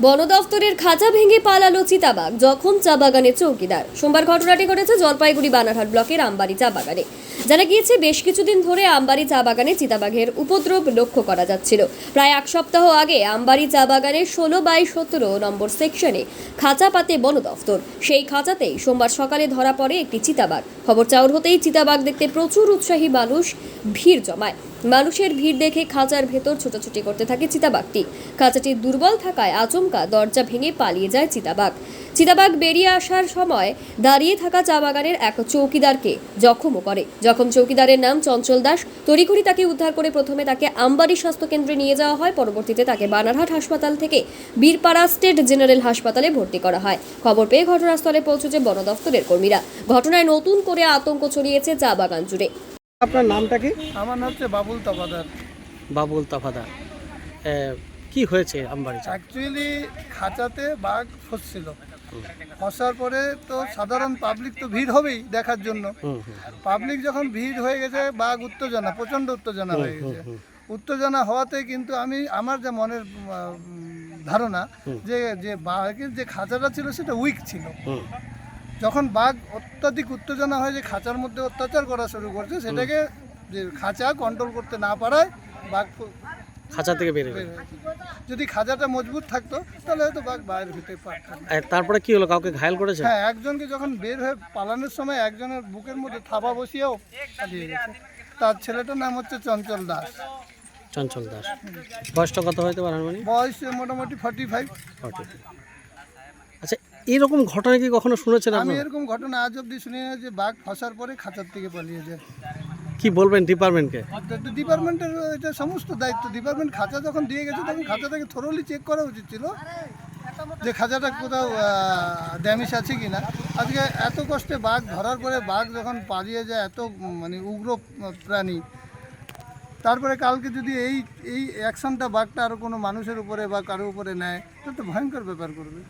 বন দফতরের খাঁচা ভেঙে পালালো চিতাবাঘ, জখম চা বাগানের চৌকিদার। সোমবার ঘটনাটি ঘটেছে জলপাইগুড়ি বানারহাট ব্লকের আমবাড়ি চা বাগানে। জানা গিয়েছে, বেশ কিছুদিন ধরে আমবাড়ি চা বাগানে চিতাবাঘের উপদ্রব লক্ষ্য করা যাচ্ছিল। প্রায় এক সপ্তাহ আগে আমবাড়ি চা বাগানের 16/17 নম্বর সেকশনে খাঁচা পাতে বন দফতর। সেই খাঁচাতেই সোমবার সকালে ধরা পড়ে একটি চিতাবাঘ। খবর চাউর হতেই চিতাবাঘ দেখতে প্রচুর উৎসাহী মানুষ ভিড় জমায়। মানুষের ভিড় দেখে খাঁচার ভেতর ছোটাছুটি করতে থাকে চিতাবাঘটি। খাঁচাটি দুর্বল থাকায় আচমকা দরজা ভেঙে পালিয়ে যায় চিতাবাঘ। চিতাবাঘ বেরিয়ে আসার সময় দাঁড়িয়ে থাকা চা বাগানের এক চৌকিদারকে জখমও করে। জখম চৌকিদারের নাম চঞ্চল দাস। তড়িঘড়ি তাকে উদ্ধার করে প্রথমে তাকে আমবাড়ি স্বাস্থ্যকেন্দ্রে নিয়ে যাওয়া হয়। পরবর্তীতে তাকে বানারহাট হাসপাতাল থেকে বীরপাড়া স্টেট জেনারেল হাসপাতালে ভর্তি করা হয়। খবর পেয়ে ঘটনাস্থলে পৌঁছেছে বন দফতরের কর্মীরা। ঘটনায় নতুন করে আতঙ্ক ছড়িয়েছে চা বাগান জুড়ে। আপনার নামটা কি? আমার নাম হচ্ছে বাবুল তফাদার। বাবুল তাফাদার। কি হয়েছে আমবাড়িতে? অ্যাকচুয়ালি খাঁচাতে বাঘ ফসছিল। ফসার পরে তো সাধারণ পাবলিক তো ভিড় হবেই দেখার জন্য। পাবলিক যখন ভিড় হয়ে গেছে, বাঘ উত্তেজনা, প্রচণ্ড উত্তেজনা হয়ে গেছে। উত্তেজনা হওয়াতে কিন্তু আমার যে মনের ধারণা যে বাঘের যে খাঁচাটা ছিল সেটা উইক ছিল। যখন বাঘ অত্যাধিক উত্তেজনা হয় যে খাঁচার মধ্যে অত্যাচার করা শুরু করছে, সেটাকে যে খাঁচা কন্ট্রোল করতে না পারায় বাঘ খাঁচা থেকে বেরিয়ে গেল। যদি খাঁচাটা মজবুত থাকতো তাহলে হয়তো বাঘ বাইরের ভিতরে পারত। তারপরে কি হলো? কাউকে ঘায়েল করেছে? হ্যাঁ, একজনকে যখন বের হয়ে পালানোর সময় একজনের বুকের মধ্যে থাবা বসিয়েও পালিয়ে গেছে। তার ছেলেটার নাম হচ্ছে চঞ্চল দাস। চঞ্চল দাস। বয়সটা কত হইতে পারে? বয়স মোটামুটি 45। আচ্ছা, এরকম ঘটনা কি কখনো শুনেছেন আমি আপনারা? এরকম ঘটনা আজ অব্দি শুনি না যে বাঘ ফসার পরে খাঁচার থেকে পালিয়ে যায়। কি বলবেন ডিপার্টমেন্টকে? ডিপার্টমেন্টের এটা সমস্ত দায়িত্ব। ডিপার্টমেন্ট খাঁচা যখন দিয়ে গেছে তখন খাঁচাটাকে থরোলি চেক করা উচিত ছিল যে খাঁচাটা কোথাও ড্যামেজ আছে কি না। আজকে এত কষ্টে বাঘ ধরার পরে বাঘ যখন পালিয়ে যায়, এত মানে উগ্র প্রাণী, তারপরে কালকে যদি এই অ্যাকশনটা বাঘটা আরও কোনো মানুষের উপরে বা কারোর উপরে নেয়, তাহলে তো ভয়ঙ্কর ব্যাপার করবে।